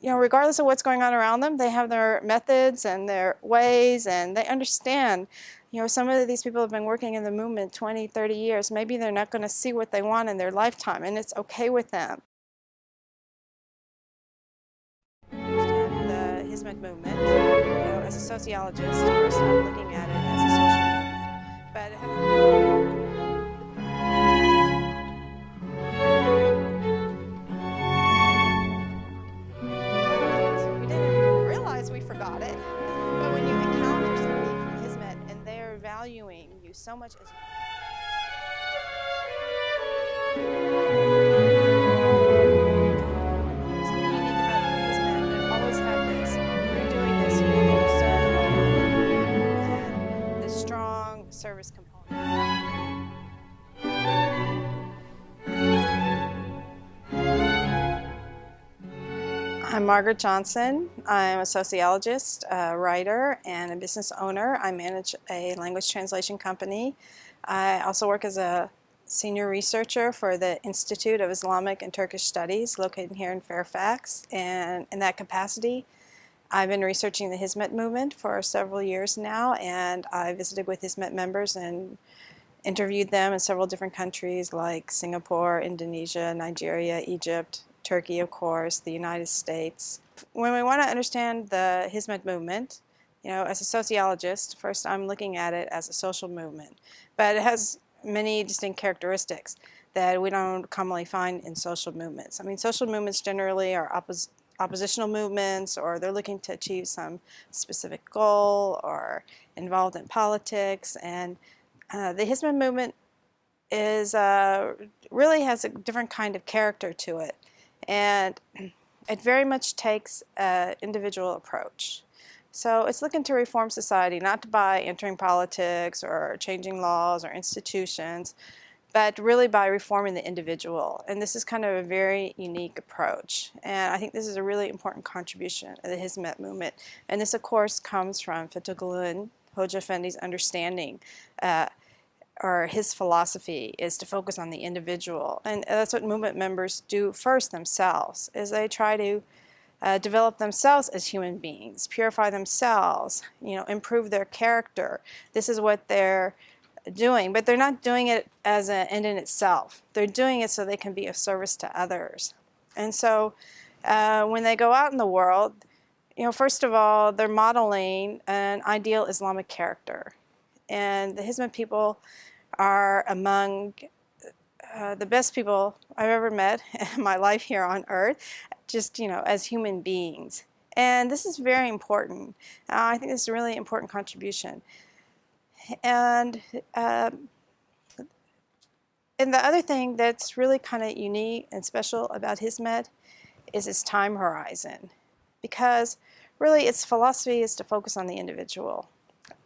regardless of what's going on around them, they have their methods and their ways, and they understand. Some of these people have been working in the movement 20, 30 years. Maybe they're not going to see what they want in their lifetime, and it's okay with them. The Hizmet Movement, as a sociologist, first I'm looking at it as a social movement, but we didn't realize we forgot it. But when you encounter somebody from Hizmet and they're valuing you so much as service component. I'm Margaret Johnson. I'm a sociologist, a writer, and a business owner. I manage a language translation company. I also work as a senior researcher for the Institute of Islamic and Turkish Studies located here in Fairfax, and in that capacity I've been researching the Hizmet movement for several years now, and I visited with Hizmet members and interviewed them in several different countries like Singapore, Indonesia, Nigeria, Egypt, Turkey, of course, the United States. When we want to understand the Hizmet movement, as a sociologist, first I'm looking at it as a social movement, but it has many distinct characteristics that we don't commonly find in social movements. I mean, social movements generally are oppositional movements, or they're looking to achieve some specific goal, or involved in politics. And the Hizmet movement is really has a different kind of character to it, and it very much takes an individual approach. So it's looking to reform society, not by entering politics or changing laws or institutions, but really by reforming the individual. And this is kind of a very unique approach. And I think this is a really important contribution of the Hizmet movement. And this, of course, comes from Fethullah Gülen, Hoca Efendi's understanding, or his philosophy is to focus on the individual. And that's what movement members do first themselves, is they try to develop themselves as human beings, purify themselves, improve their character. This is what they're doing, but they're not doing it as an end in itself. They're doing it so they can be of service to others. And so when they go out in the world, first of all, they're modeling an ideal Islamic character. And the Hizmet people are among the best people I've ever met in my life here on earth, just, as human beings. And this is very important. I think this is a really important contribution. And the other thing that's really kind of unique and special about Hizmet is its time horizon, because really its philosophy is to focus on the individual.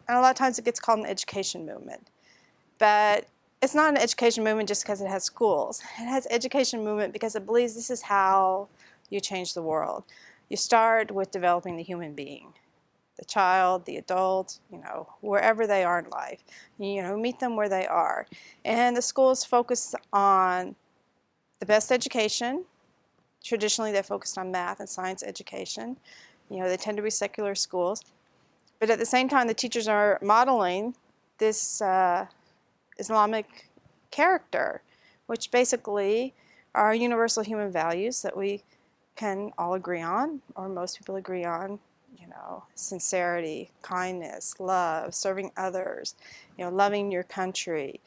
And a lot of times it gets called an education movement, but it's not an education movement just because it has schools. It has education movement because it believes this is how you change the world. You start with developing the human being. The child, the adult, wherever they are in life. Meet them where they are. And the schools focus on the best education. Traditionally, they're focused on math and science education. They tend to be secular schools. But at the same time, the teachers are modeling this Islamic character, which basically are universal human values that we can all agree on, or most people agree on. Sincerity, kindness, love, serving others, loving your country.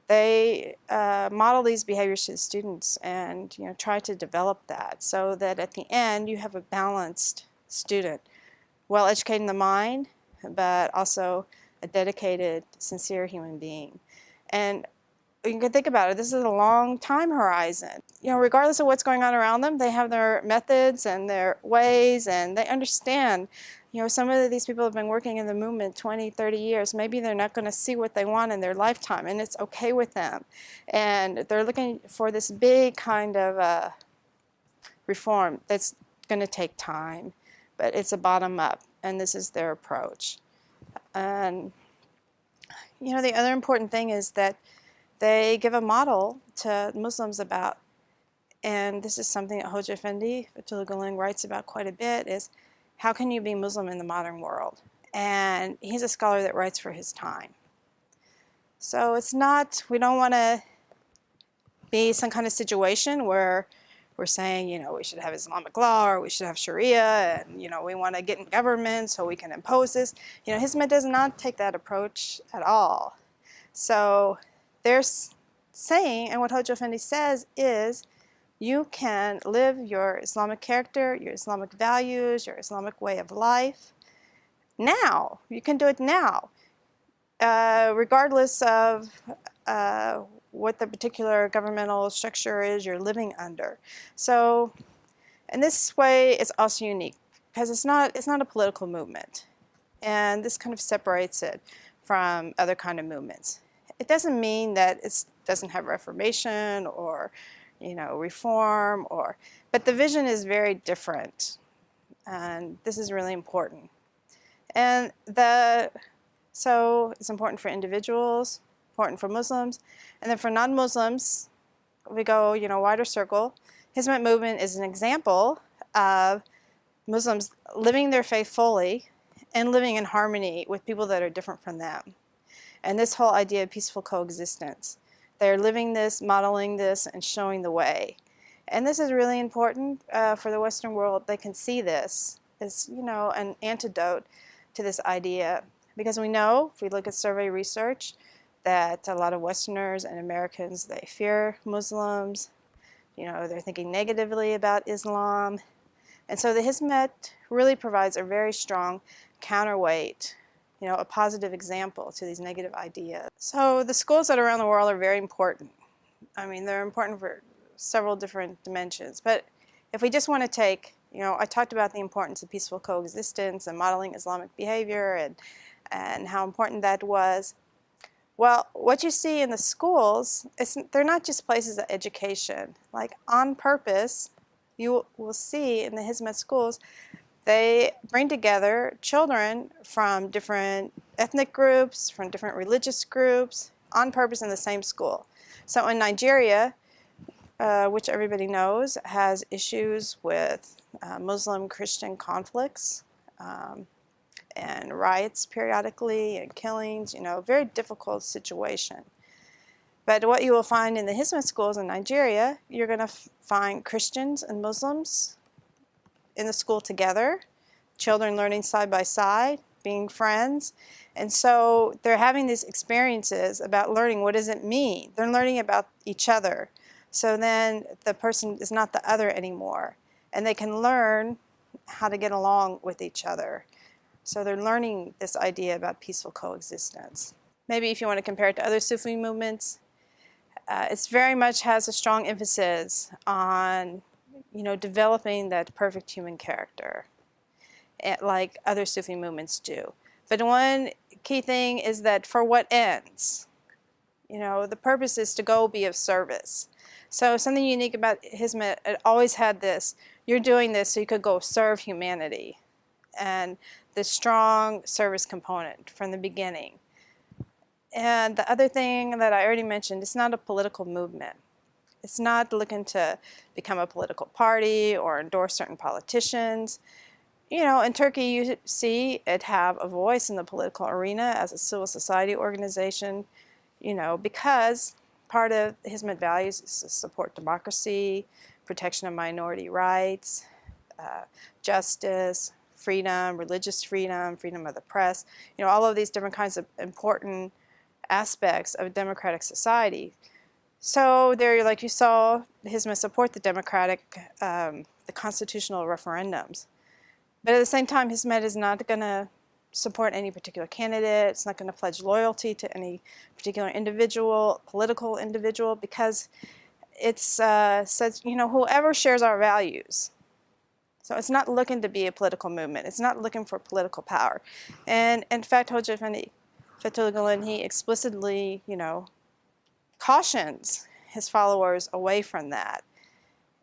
They model these behaviors to the students and try to develop that so that at the end you have a balanced student, well educated in the mind, but also a dedicated, sincere human being. And you can think about it, this is a long time horizon. Regardless of what's going on around them, they have their methods and their ways, and they understand. Some of these people have been working in the movement 20, 30 years. Maybe they're not going to see what they want in their lifetime, and it's okay with them. And they're looking for this big kind of reform that's going to take time, but it's a bottom-up, and this is their approach. And the other important thing is that they give a model to Muslims about and this is something that Hoja Effendi, Fethullah Gülen, writes about quite a bit, is how can you be Muslim in the modern world? And he's a scholar that writes for his time. So it's not, we don't want to be some kind of situation where we're saying, you know, we should have Islamic law or we should have Sharia, and, you know, we want to get in government so we can impose this. You know, Hizmet does not take that approach at all. So they're saying, and what Hoja Effendi says is, you can live your Islamic character, your Islamic values, your Islamic way of life now. You can do it now, regardless of what the particular governmental structure is you're living under. So, in this way, it's also unique because it's not a political movement, and this kind of separates it from other kind of movements. It doesn't mean that it doesn't have reformation or, you know, reform, but the vision is very different, and this is really important. And so it's important for individuals, important for Muslims, and then for non-Muslims, we go, you know, wider circle. Hizmet Movement is an example of Muslims living their faith fully and living in harmony with people that are different from them. And this whole idea of peaceful coexistence. They're living this, modeling this, and showing the way. And this is really important for the Western world. They can see this as, you know, an antidote to this idea. Because we know, if we look at survey research, that a lot of Westerners and Americans, they fear Muslims. You know, they're thinking negatively about Islam. And so the Hizmet really provides a very strong counterweight, you know, a positive example to these negative ideas. So the schools that are around the world are very important. I mean, they're important for several different dimensions. But if we just want to take, you know, I talked about the importance of peaceful coexistence and modeling Islamic behavior and how important that was. Well, what you see in the schools, they're not just places of education. Like, on purpose, you will see in the Hizmet schools, they bring together children from different ethnic groups, from different religious groups, on purpose in the same school. So in Nigeria, which everybody knows, has issues with Muslim-Christian conflicts and riots periodically and killings, you know, very difficult situation. But what you will find in the Hizmet schools in Nigeria, you're going to find Christians and Muslims in the school together, children learning side by side, being friends. And so they're having these experiences about learning, what does it mean? They're learning about each other. So then the person is not the other anymore. And they can learn how to get along with each other. So they're learning this idea about peaceful coexistence. Maybe if you want to compare it to other Sufi movements, it very much has a strong emphasis on, you know, developing that perfect human character, like other Sufi movements do. But one key thing is that for what ends? You know, the purpose is to go be of service. So something unique about Hizmet, it always had this, you're doing this so you could go serve humanity. And the strong service component from the beginning. And the other thing that I already mentioned, it's not a political movement. It's not looking to become a political party or endorse certain politicians. You know, in Turkey, you see it have a voice in the political arena as a civil society organization, you know, because part of Hizmet values is to support democracy, protection of minority rights, justice, freedom, religious freedom, freedom of the press, you know, all of these different kinds of important aspects of a democratic society. So there, like you saw, Hizmet support the democratic, the constitutional referendums. But at the same time, Hizmet is not going to support any particular candidate. It's not going to pledge loyalty to any particular individual, political individual, because it says, you know, whoever shares our values. So it's not looking to be a political movement. It's not looking for political power. And in fact, Hoja Effendi, Fethullah Gülen, he explicitly, you know, cautions his followers away from that.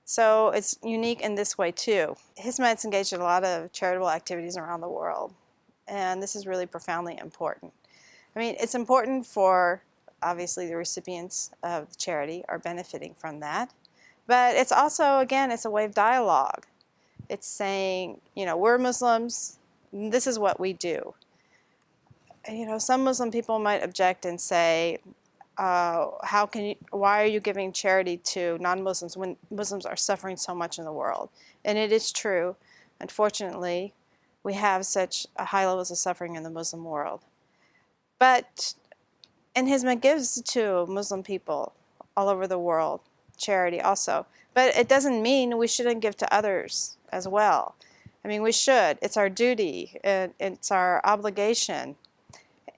So it's unique in this way too. Hizmet's engaged in a lot of charitable activities around the world, and this is really profoundly important. I mean, it's important for, obviously, the recipients of the charity are benefiting from that, But it's also, again, it's a way of dialogue. It's saying, you know, we're Muslims, this is what we do. You know, some Muslim people might object and say, why are you giving charity to non-Muslims when Muslims are suffering so much in the world? And it is true. Unfortunately, we have such high levels of suffering in the Muslim world. But, and Hizmet gives to Muslim people all over the world charity also. But it doesn't mean we shouldn't give to others as well. I mean, we should. It's our duty. It's our obligation.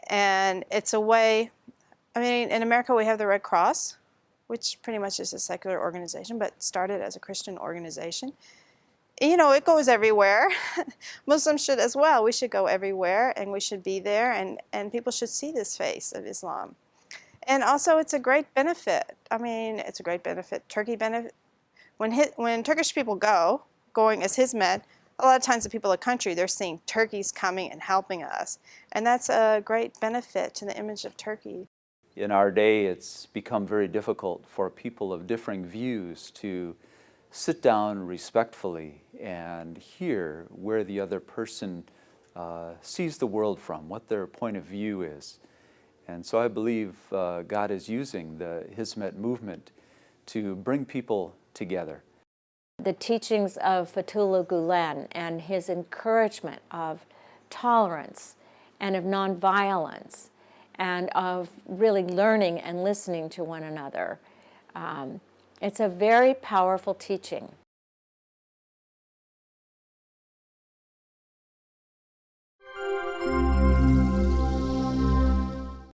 And it's a way, I mean, in America we have the Red Cross, which pretty much is a secular organization, but started as a Christian organization. You know, it goes everywhere. Muslims should as well. We should go everywhere, and we should be there, and people should see this face of Islam. And also, it's a great benefit. I mean, it's a great benefit. Turkey benefit. When Turkish people going as Hizmet, a lot of times the people of the country, they're seeing Turkey's coming and helping us. And that's a great benefit to the image of Turkey. In our day, it's become very difficult for people of differing views to sit down respectfully and hear where the other person sees the world from, what their point of view is. And so I believe God is using the Hizmet movement to bring people together. The teachings of Fethullah Gülen and his encouragement of tolerance and of nonviolence and of really learning and listening to one another. It's a very powerful teaching.